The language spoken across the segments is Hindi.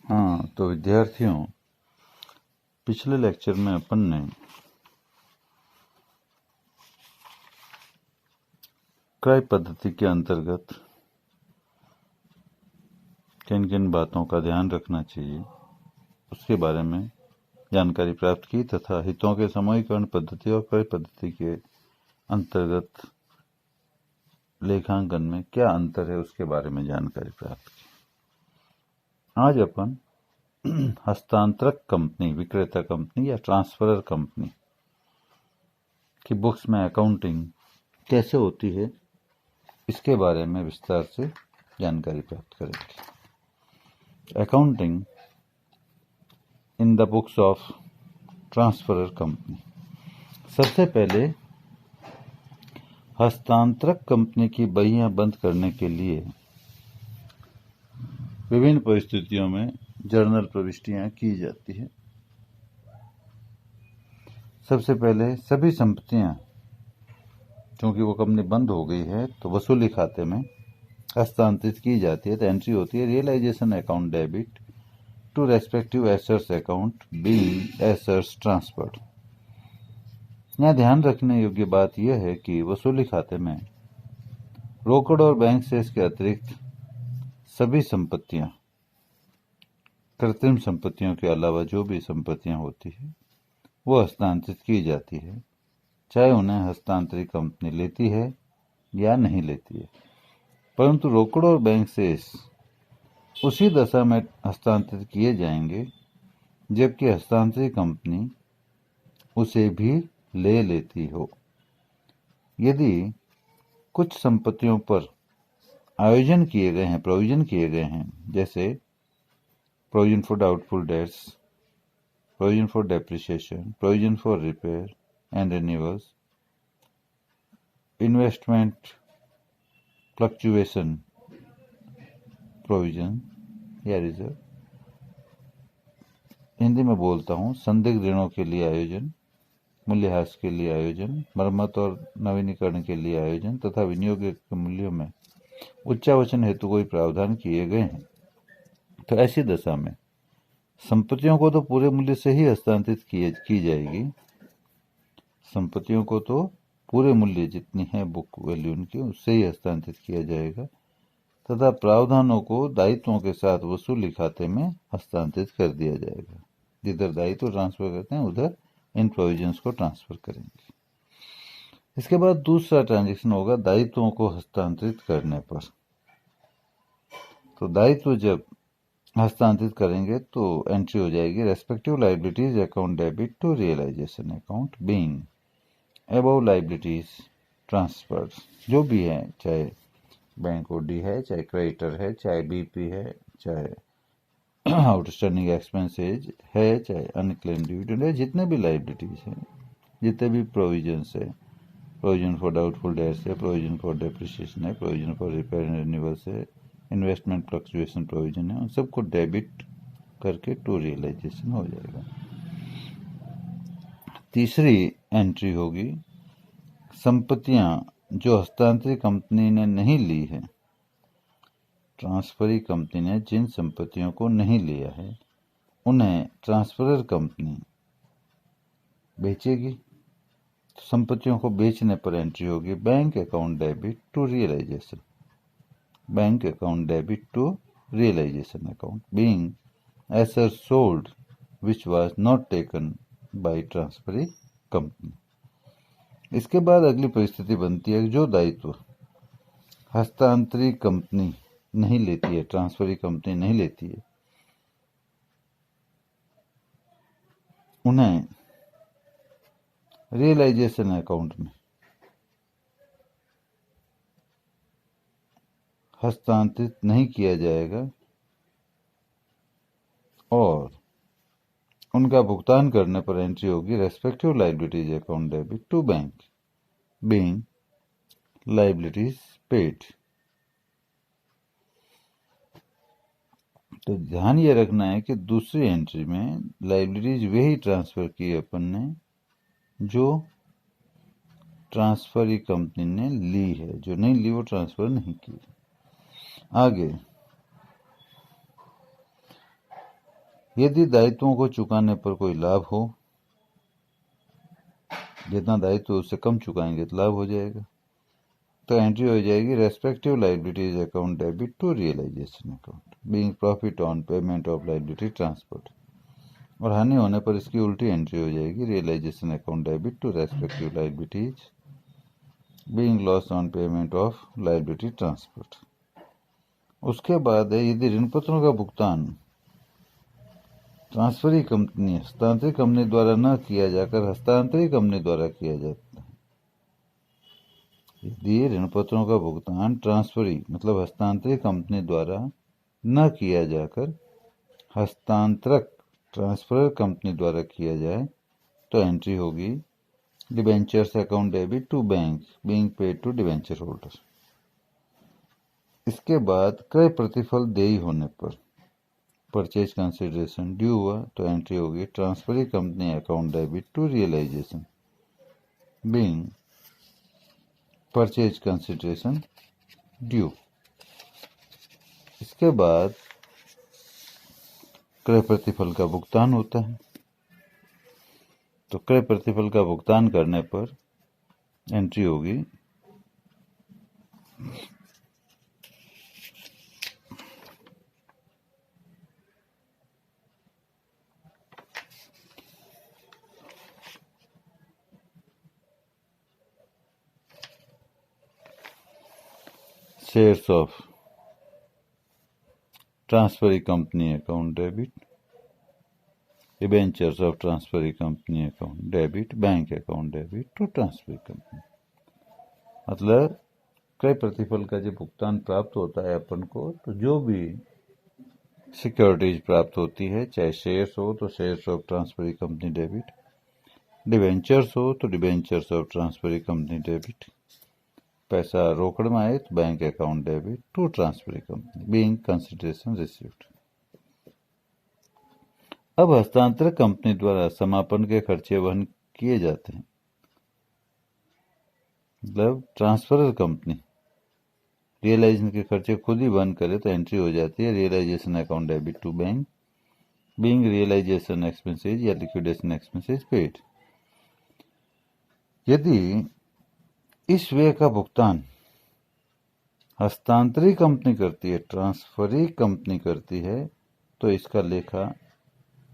हाँ, तो विद्यार्थियों, पिछले लेक्चर में अपन ने क्रय पद्धति के अंतर्गत किन किन बातों का ध्यान रखना चाहिए उसके बारे में जानकारी प्राप्त की तथा हितों के समूहीकरण पद्धति और क्रय पद्धति के अंतर्गत लेखांकन में क्या अंतर है उसके बारे में जानकारी प्राप्त की। आज अपन हस्तांतरक कंपनी, विक्रेता कंपनी या ट्रांसफरर कंपनी की बुक्स में अकाउंटिंग कैसे होती है इसके बारे में विस्तार से जानकारी प्राप्त करेंगे। Accounting in the books of transferor company. सबसे पहले हस्तांतरक कंपनी की बहियां बंद करने के लिए विभिन्न परिस्थितियों में जर्नल प्रविष्टियां की जाती है। सबसे पहले सभी संपत्तियां, क्योंकि वो कंपनी बंद हो गई है तो वसूली खाते में हस्तांतरित की जाती है, तो एंट्री होती है realisation account debit to respective assets account being assets transferred. यहाँ ध्यान रखने योग्य बात यह है कि वसूली खाते में रोकड़ और बैंक शेष के अतिरिक्त सभी संपत्तियां, कृत्रिम संपत्तियों के अलावा जो भी संपत्तियां होती है वो हस्तांतरित की जाती है, चाहे उन्हें हस्तांतरित कंपनी लेती है या नहीं लेती है। परंतु रोकड़ और बैंक शेष उसी दशा में हस्तांतरित किए जाएंगे जबकि हस्तांतरित कंपनी उसे भी ले लेती हो। यदि कुछ संपत्तियों पर आयोजन किए गए हैं, प्रोविजन किए गए हैं, जैसे provision for doubtful debts, provision for depreciation, provision for repair and renewals, investment fluctuation provision या रिजर्व, हिंदी में बोलता हूँ, संदिग्ध ऋणों के लिए आयोजन, मूल्यह्रास के लिए आयोजन, मरम्मत और नवीनीकरण के लिए आयोजन तथा विनियोग के मूल्यों में उच्चावचन हेतु कोई प्रावधान किए गए हैं, तो ऐसी दशा में संपत्तियों को तो पूरे मूल्य से ही हस्तांतरित की जाएगी। संपत्तियों को तो पूरे मूल्य जितनी है बुक वैल्यू उनकी, उससे ही हस्तांतरित किया जाएगा तथा प्रावधानों को दायित्वों के साथ वसूली खाते में हस्तांतरित कर दिया जाएगा। जिधर दायित्व ट्रांसफर करते हैं उधर इन प्रोविजंस को ट्रांसफर करेंगे। इसके बाद दूसरा ट्रांजैक्शन होगा दायित्वों को हस्तांतरित करने पर। तो दायित्व जब हस्तांतरित करेंगे तो एंट्री हो जाएगी respective liabilities account debit to realisation account being above liabilities transferred. जो भी है, चाहे बैंक ओडी है, चाहे क्रेडिटर है, चाहे बीपी है, चाहे आउटस्टैंडिंग एक्सपेंसेज है, चाहे अनक्लेम डिविडेंड है, जितने भी लायबिलिटीज हैं, जितने भी प्रोविजंस है, प्रोविजन फॉर डाउटफुल डेट्स है, प्रोविजन फॉर डेप्रिसिएशन है, provision for repair and renewals है, इन्वेस्टमेंट फ्लक्चुएशन प्रोविजन है, उन सबको डेबिट करके टू रियलाइजेशन हो जाएगा। तीसरी एंट्री होगी संपत्तियां जो हस्तांतरित कंपनी ने नहीं ली है। ट्रांसफरी कंपनी ने जिन संपत्तियों को नहीं लिया है उन्हें ट्रांसफरर कंपनी बेचेगी। संपत्तियों को बेचने पर एंट्री होगी bank account debit to realisation, bank account debit to realisation account being asset sold which was not taken by transferee company. इसके बाद अगली परिस्थिति बनती है जो दायित्व हस्तांतरित कंपनी नहीं लेती है, ट्रांसफरी कंपनी नहीं लेती है, उन्हें रियलाइजेशन अकाउंट में हस्तांतरित नहीं किया जाएगा और उनका भुगतान करने पर एंट्री होगी respective liabilities account debit to bank being liabilities paid. तो ध्यान ये रखना है कि दूसरी एंट्री में लायबिलिटीज वे ही ट्रांसफर की अपन ने जो ट्रांसफरी कंपनी ने ली है, जो नहीं ली वो ट्रांसफर नहीं की। आगे यदि दायित्वों को चुकाने पर कोई लाभ हो, जितना दायित्व उससे कम चुकाएंगे तो लाभ हो जाएगा, तो एंट्री हो जाएगी respective liabilities account debit to realisation account being profit on payment of liability transferred. और हानि होने पर इसकी उल्टी एंट्री हो जाएगी realisation account debit to respective liabilities being loss on payment of liability transferred. उसके बाद है यदि ऋण पत्रों का भुगतान ट्रांसफरी कंपनी हस्तांतरित कंपनी द्वारा न किया जाकर हस्तांतरित कंपनी द्वारा किया जाता है। यदि ऋण पत्रों का भुगतान ट्रांसफरी मतलब हस्तांतरित कंपनी द्वारा न किया जाकर हस्तांतरक ट्रांसफर कंपनी द्वारा किया जाए तो एंट्री होगी debentures account debit to bank being paid to debenture holder. इसके बाद क्रय प्रतिफल देय होने पर परचेज कंसिडरेशन ड्यू हुआ तो एंट्री होगी transferee company account debit to realisation being purchase consideration due. इसके बाद क्रय प्रतिफल का भुगतान होता है, तो क्रय प्रतिफल का भुगतान करने पर एंट्री होगी shares of transferee company account debit, debentures of transferee company account debit, bank account debit to transferee company. मतलब क्रय प्रतिफल का जब भुगतान प्राप्त होता है अपन को, तो जो भी सिक्योरिटीज प्राप्त होती है, चाहे शेयर्स हो तो shares of transferee company debit, debentures हो तो debentures of transferee company debit, पैसा रोकड़ में आए तो bank account debit to transferee company being consideration received. अब हस्तांतरण कंपनी द्वारा समापन के खर्चे वहन किए जाते हैं। मतलब ट्रांसफरर कंपनी रियलाइजेशन के खर्चे खुद ही वहन करे तो एंट्री हो जाती है realisation account debit to bank being realisation expenses या लिक्विडेशन एक्सपेंसेज पेड। यदि इस व्यय का भुगतान हस्तांतरी कंपनी करती है, ट्रांसफरी कंपनी करती है, तो इसका लेखा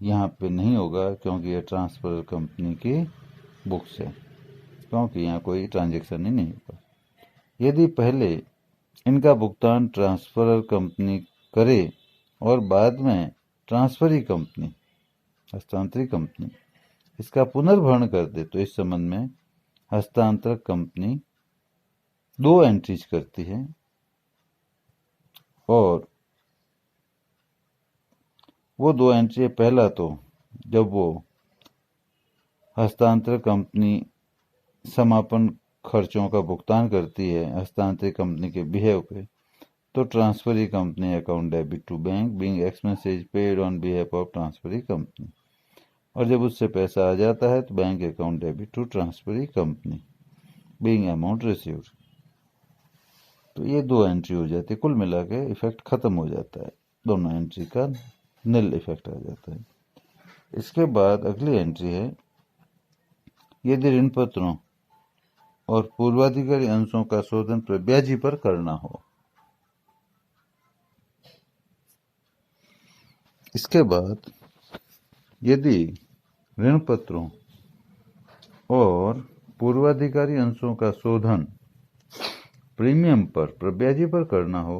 यहाँ पे नहीं होगा क्योंकि यह ट्रांसफर कंपनी की बुक्स है, क्योंकि यहाँ कोई ट्रांजैक्शन ही नहीं होगा। यदि पहले इनका भुगतान ट्रांसफर कंपनी करे और बाद में ट्रांसफरी कंपनी हस्तांतरित कंपनी इसका पुनर्भरण कर दे तो इस संबंध में हस्तांतरक कंपनी 2 एंट्रीज करती है और वो 2 एंट्री पहला तो जब वो हस्तांतरण कंपनी समापन खर्चों का भुगतान करती है हस्तांतरित कंपनी के बिहेव पे, तो transferee company account debit to bank being expenses paid on behalf of transferee company, और जब उससे पैसा आ जाता है तो bank account debit to transferee company being amount received. तो ये 2 एंट्री हो जाती है, कुल मिला के इफेक्ट खत्म हो जाता है, दोनों एंट्री का निल इफेक्ट आ जाता है। इसके बाद अगली एंट्री है यदि ऋण पत्रों और पूर्वाधिकारी अंशों का शोधन प्रब्याजी पर करना हो। इसके बाद यदि ऋण पत्रों और पूर्वाधिकारी अंशों का शोधन प्रीमियम पर प्रब्याजी पर करना हो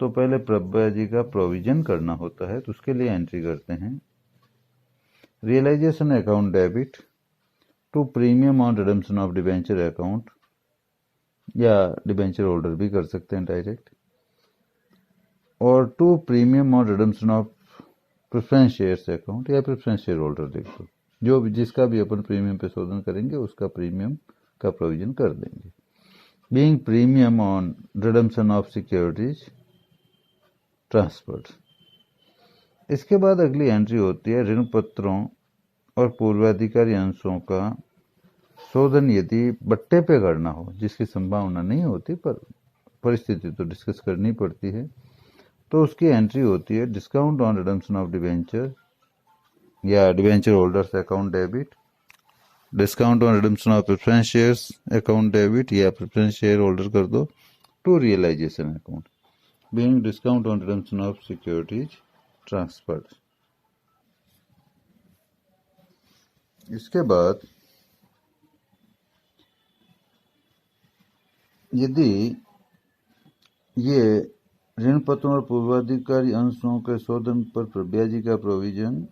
तो पहले प्रब्याजी का प्रोविजन करना होता है, तो उसके लिए एंट्री करते हैं realisation account debit to premium on redemption of debenture account, या डिबेंचर होल्डर भी कर सकते हैं डायरेक्ट, और to premium on redemption of preference shares account या प्रेफरेंस शेयर होल्डर लिख दो, जो भी जिसका भी अपन प्रीमियम पे शोधन करेंगे उसका प्रीमियम का प्रोविजन कर देंगे। Being premium on redemption of securities transferred. इसके बाद अगली एंट्री होती है ऋण पत्रों और पूर्वाधिकारी अंशों का शोधन यदि बट्टे पे करना हो, जिसकी संभावना नहीं होती पर परिस्थिति तो डिस्कस करनी पड़ती है, तो उसकी एंट्री होती है discount on redemption of debenture या debenture holders account debit, discount on redemption of preference shares account debit या प्रेफरेंस शेयर होल्डर कर दो to realisation account being discount on redemption of securities transferred. इसके बाद यदि ये ऋण पत्रों और पूर्वाधिकारी अंशों के शोधन पर प्रब्याजी का प्रोविजन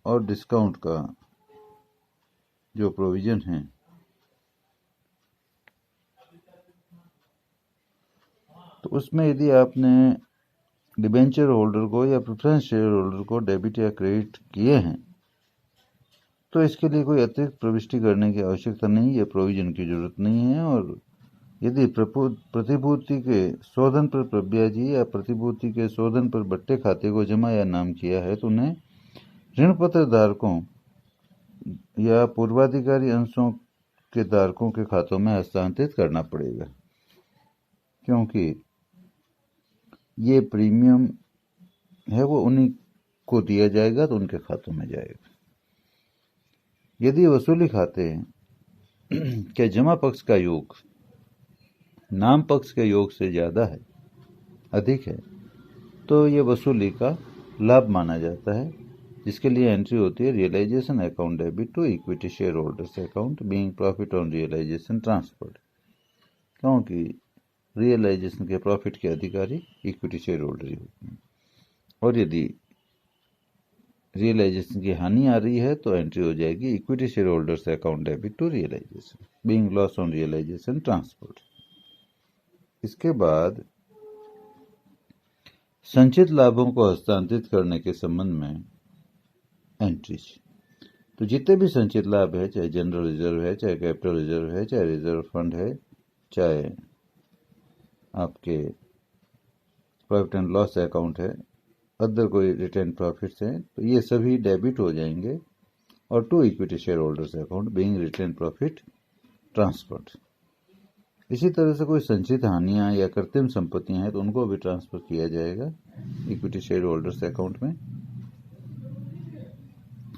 और डिस्काउंट का जो प्रोविजन है तो उसमें यदि आपने डिबेंचर होल्डर को या प्रेफरेंस शेयर होल्डर को डेबिट या क्रेडिट किए हैं तो इसके लिए कोई अतिरिक्त प्रविष्टि करने की आवश्यकता नहीं, या प्रोविजन की जरूरत नहीं है। और यदि प्रतिभूति के शोधन पर प्रब्याजी या प्रतिभूति के शोधन पर बट्टे खाते को जमा या नाम किया है तो उन्हें ऋण पत्र धारकों या पूर्वाधिकारी अंशों के धारकों के खातों में हस्तांतरित करना पड़ेगा, क्योंकि ये प्रीमियम है वो उन्हीं को दिया जाएगा तो उनके खातों में जाएगा। यदि वसूली खाते के जमा पक्ष का योग नाम पक्ष के योग से ज्यादा है, अधिक है, तो ये वसूली का लाभ माना जाता है, जिसके लिए एंट्री होती है realisation account debit to equity share holders account being profit on realisation transferred, क्योंकि रियलाइजेशन के प्रॉफिट के अधिकारी इक्विटी शेयर होल्डर ही होते हैं। और यदि रियलाइजेशन की हानि आ रही है तो एंट्री हो जाएगी equity share holders account debit to realisation being loss on realisation transferred. इसके बाद संचित लाभों को हस्तांतरित करने के संबंध में एंट्रीज, तो जितने भी संचित लाभ है, चाहे जनरल रिजर्व है, चाहे कैपिटल रिजर्व है, चाहे रिजर्व फंड है, चाहे आपके प्रॉफिट एंड लॉस अकाउंट है, अदर कोई रिटेन प्रॉफिट्स हैं, तो ये सभी डेबिट हो जाएंगे और to equity share holders account being retained profit transferred. इसी तरह से कोई संचित हानियां या कृत्रिम संपत्तियां हैं तो उनको भी ट्रांसफर किया जाएगा इक्विटी शेयर होल्डर्स अकाउंट में।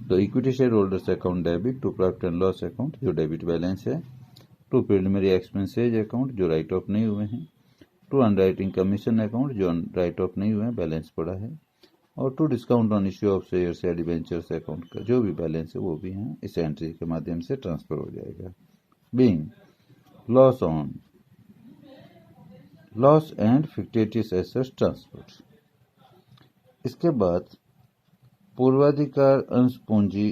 तो equity share holders account debit to profit and loss account जो डेबिट बैलेंस है, टू प्रिलिमिनरी एक्सपेंसेज अकाउंट जो राइट ऑफ नहीं हुए हैं, टू अंडरराइटिंग कमीशन अकाउंट जो राइट ऑफ नहीं हुए हैं, बैलेंस पड़ा है, और to discount on issue of shares या डिबेंचर्स अकाउंट का जो भी बैलेंस है वो भी हैं, इस एंट्री के माध्यम से ट्रांसफर हो जाएगा being loss and fictitious assets transfer. इसके बाद पूर्वाधिकार अंश पूंजी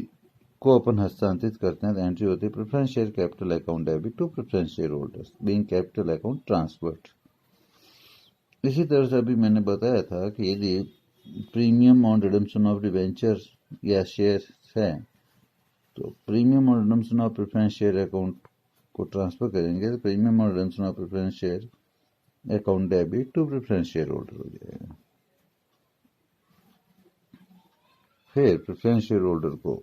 को अपन हस्तांतरित करते हैं तो एंट्री होती है preference share capital account debit to preference share holders being capital account transferred. इसी तरह से अभी मैंने बताया था कि यदि premium on redemption of debenture या शेयर है तो premium on redemption of preference share account को ट्रांसफर करेंगे तो premium on redemption of preference share account debit to preference share holder हो जाएगा। फिर प्रेफरेंस शेयर होल्डर को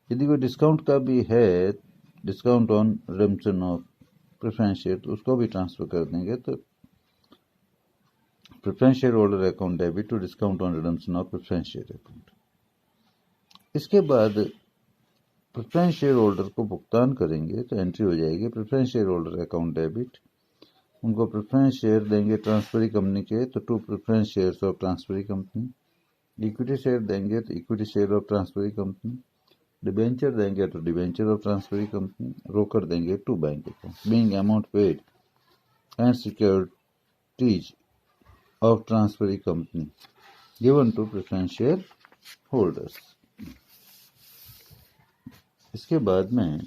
यदि कोई डिस्काउंट का भी है, discount on redemption of preference share, तो उसको भी ट्रांसफर कर देंगे तो preference share holder account debit to discount on redemption of preference share account. इसके बाद प्रेफरेंस शेयर होल्डर को भुगतान करेंगे तो एंट्री हो जाएगी preference share holder account debit, उनको प्रेफरेंस शेयर देंगे ट्रांसफरी कंपनी के तो to preference shares of transferee company, equity share देंगे तो equity share of transferee company, debenture देंगे तो डिबेंचर ऑफ ट्रांसफरी कंपनी, रोकर देंगे to bank account being amount paid and securities of transferee company given to preference share holders. इसके बाद में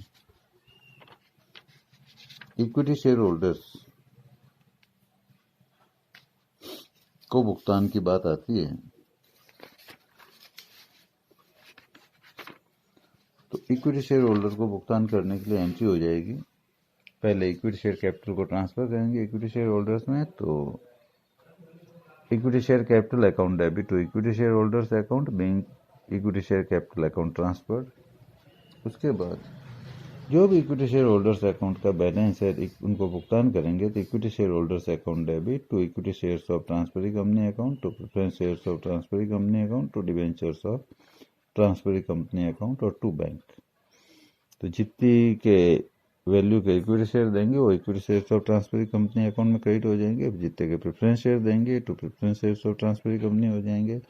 इक्विटी शेयर होल्डर्स को भुगतान की बात आती है तो इक्विटी शेयर होल्डर को भुगतान करने के लिए एंट्री हो जाएगी, पहले इक्विटी शेयर कैपिटल को ट्रांसफर करेंगे इक्विटी शेयर होल्डर्स में तो equity share capital account debit to equity share holders account being equity share capital account transferred. उसके बाद जो भी इक्विटी शेयर होल्डर्स अकाउंट का बैलेंस है उनको भुगतान करेंगे तो equity share holders account debit to equity shares of transferee company account to preference shares of transferee company account to debentures of transferee company account और टू बैंक। तो जितनी के वैल्यू के इक्विटी शेयर देंगे वो equity shares of transferee company account में क्रेडिट हो जाएंगे, जितने के प्रेफरेंस शेयर देंगे to preference shares of transferee company हो जाएंगे,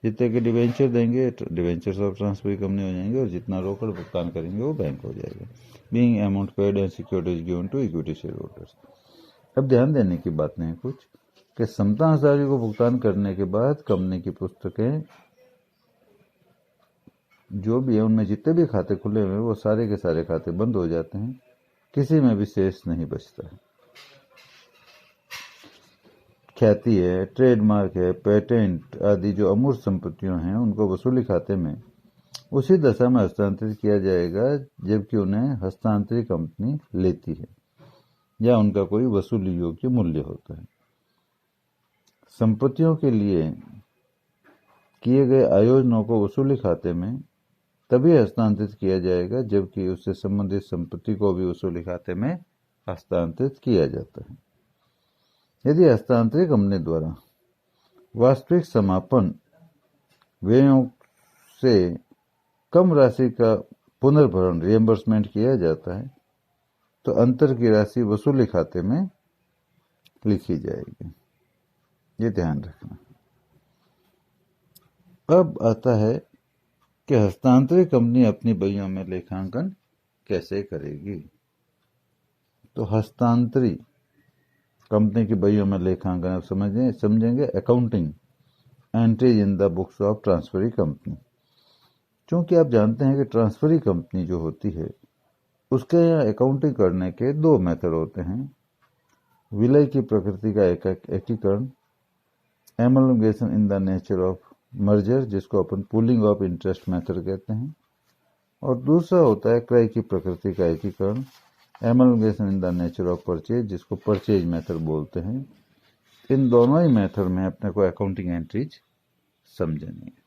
जितने के डिवेंचर देंगे डिवेंचर्स ऑफ ट्रांसफरी कंपनी हो जाएंगे और जितना रोकड़ भुगतान करेंगे वो बैंक हो जाएगा। Being amount paid and securities given to equity share holders. अब ध्यान देने की बातें हैं कुछ कि समता अनुसारी को भुगतान करने के बाद कंपनी की पुस्तकें जो भी है उनमें जितने भी खाते खुले हुए हैं वो सारे के सारे खाते बंद हो जाते हैं, किसी में भी शेष नहीं बचता है। ख्याति है, ट्रेडमार्क है, पेटेंट आदि जो अमूर्त संपत्तियों हैं उनको वसूली खाते में उसी दशा में हस्तांतरित किया जाएगा जबकि उन्हें हस्तांतरित कंपनी लेती है या उनका कोई वसूली योग्य मूल्य होता है। संपत्तियों के लिए किए गए आयोजनों को वसूली खाते में तभी हस्तांतरित किया जाएगा जबकि उससे संबंधित संपत्ति को भी वसूली खाते में हस्तांतरित किया जाता है। यदि हस्तांतरित कंपनी द्वारा वास्तविक समापन व्ययों से कम राशि का पुनर्भरण रिएम्बर्समेंट किया जाता है तो अंतर की राशि वसूली खाते में लिखी जाएगी, ये ध्यान रखना। अब आता है कि हस्तांतरित कंपनी अपनी बहियों में लेखांकन कैसे करेगी। तो हस्तांतरित कंपनी की बहियों में लेखांकन आप समझेंगे accounting entries in the books of transferee company. क्योंकि आप जानते हैं कि ट्रांसफरी कंपनी जो होती है उसके यहाँ अकाउंटिंग करने के दो मेथड होते हैं। विलय की प्रकृति का एकीकरण amalgamation in the nature of merger जिसको अपन पूलिंग ऑफ इंटरेस्ट मेथड कहते हैं, और दूसरा होता है क्रय की प्रकृति का एकीकरण amalgamation in the nature of purchase जिसको परचेज मेथड बोलते हैं। इन दोनों ही मेथड में अपने को अकाउंटिंग एंट्रीज समझनी है।